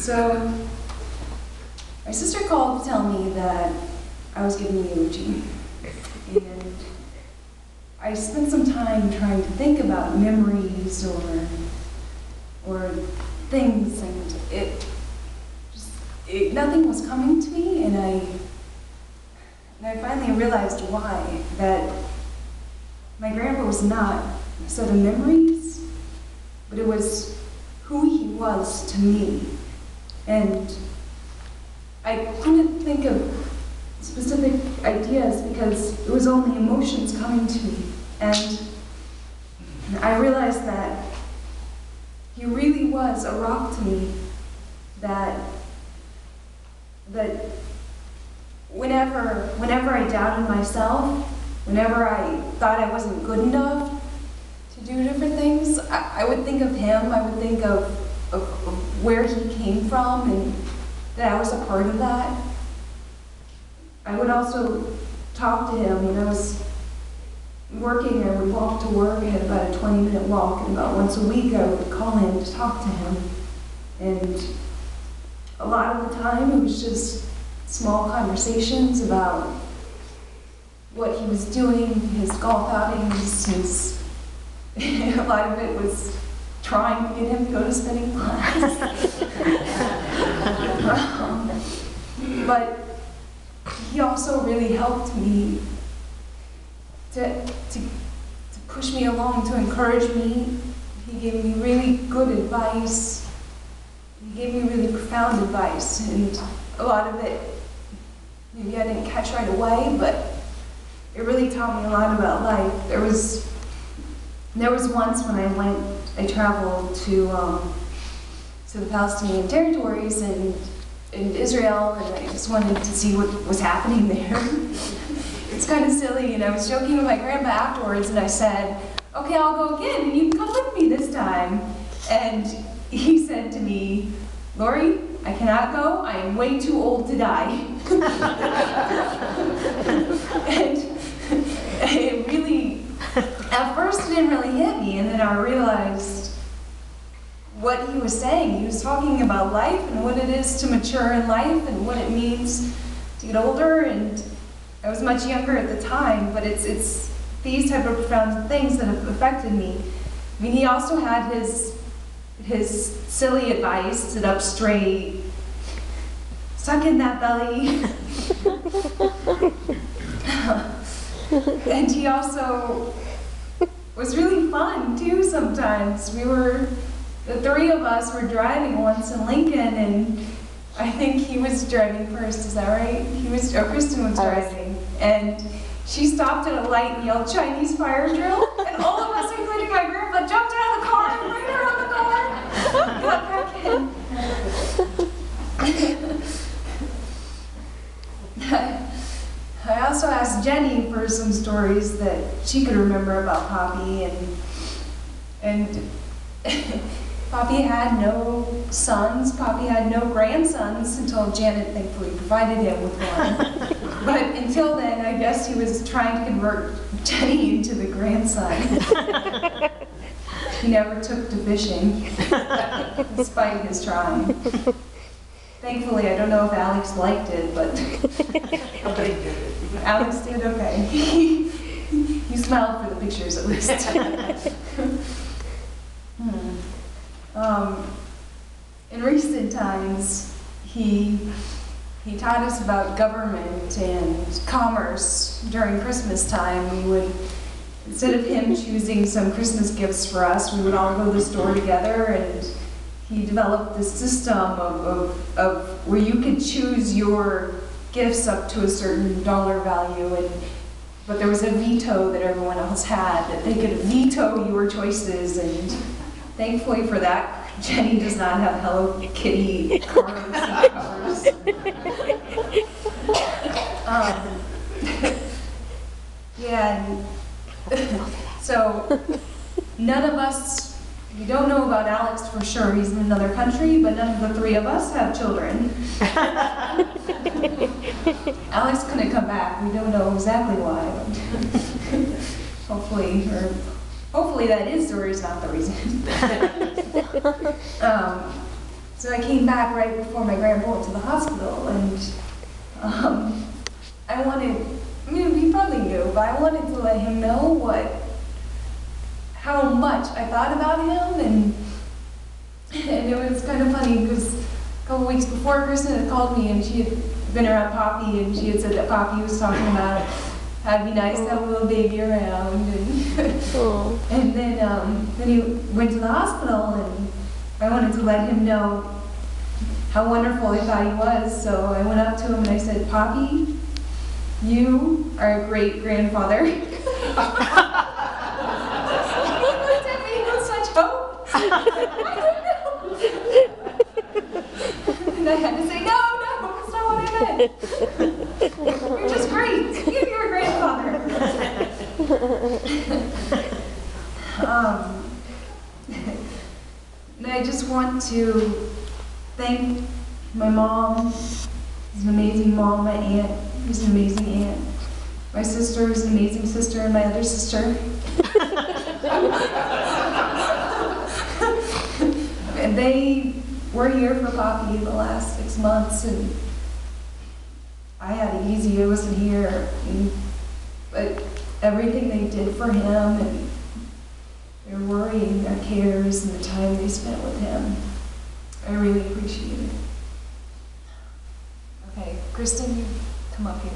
So, my sister called to tell me that I was giving a eulogy, and I spent some time trying to think about memories or things, and nothing was coming to me, and I finally realized why. That my grandpa was not a set of memories, but it was who he was to me. And I couldn't think of specific ideas because it was only emotions coming to me. And I realized that he really was a rock to me, that whenever I doubted myself, whenever I thought I wasn't good enough to do different things, I would think of him. I would think of where he came from and that I was a part of that. I would also talk to him when I was working. I would walk to work. I had about a 20-minute walk, and about once a week I would call in to talk to him. And a lot of the time it was just small conversations about what he was doing, his golf outings, a lot of it was trying to get him to go to spinning class. But he also really helped me to push me along, to encourage me. He gave me really good advice. He gave me really profound advice, and a lot of it maybe I didn't catch right away, but it really taught me a lot about life. There was once when I traveled to the Palestinian territories and in Israel, and I just wanted to see what was happening there. It's kind of silly, and I was joking with my grandpa afterwards, and I said, "Okay, I'll go again, and you can come with me this time." And he said to me, "Lori, I cannot go. I am way too old to die." And it really, at first it didn't really hit me, and then I realized what he was saying. He was talking about life and what it is to mature in life and what it means to get older, and I was much younger at the time, but it's these type of profound things that have affected me. I mean, he also had his silly advice: sit up straight, suck in that belly. And he also was really fun too sometimes. The three of us were driving once in Lincoln, and I think he was driving first, is that right? Kristen was driving, and she stopped at a light and yelled, "Chinese fire drill," and all of us, including my grandpa, jumped out of the car and ran around the car, got back in. I also asked Jenny for some stories that she could remember about Poppee, and Poppee had no sons. Poppee had no grandsons until Janet thankfully provided him with one. But until then, I guess he was trying to convert Jenny into the grandson. He never took to fishing, despite his trying. Thankfully, I don't know if Alex liked it, but Alex did okay. He smiled for the pictures, at least. In recent times, he taught us about government and commerce during Christmas time. We would, instead of him choosing some Christmas gifts for us, we would all go to the store together, and he developed this system of where you could choose your gifts up to a certain dollar value, but there was a veto that everyone else had, that they could veto your choices, and thankfully for that, Jenny does not have Hello Kitty cards and covers. Yeah, and so none of us, we don't know about Alex for sure, he's in another country, but none of the three of us have children. Alex couldn't come back, we don't know exactly why. Hopefully that his story is not the reason. So I came back right before my grandpa went to the hospital, and I wanted, I mean, he probably knew, but I wanted to let him know how much I thought about him, and it was kind of funny because a couple weeks before, Kristen had called me, and she had been around Poppee, and she had said that Poppee was talking about how it'd be nice to have a little baby around, and then he went to the hospital, and I wanted to let him know how wonderful I thought he was, so I went up to him and I said, Poppee, you are a great grandfather. He looked at me with such hope. I don't know. And I had to say, no, that's not what I meant. You're just great. You're a grandfather. And I just want to thank my mom, who's an amazing mom, my aunt, who's an amazing aunt, my sister, who's an amazing sister, and my other sister. And they were here for Poppee the last 6 months, and I had it easy. I wasn't here, but everything they did for him, and their worry and their cares and the time they spent with him, I really appreciate it. Okay, Kristen, you come up here.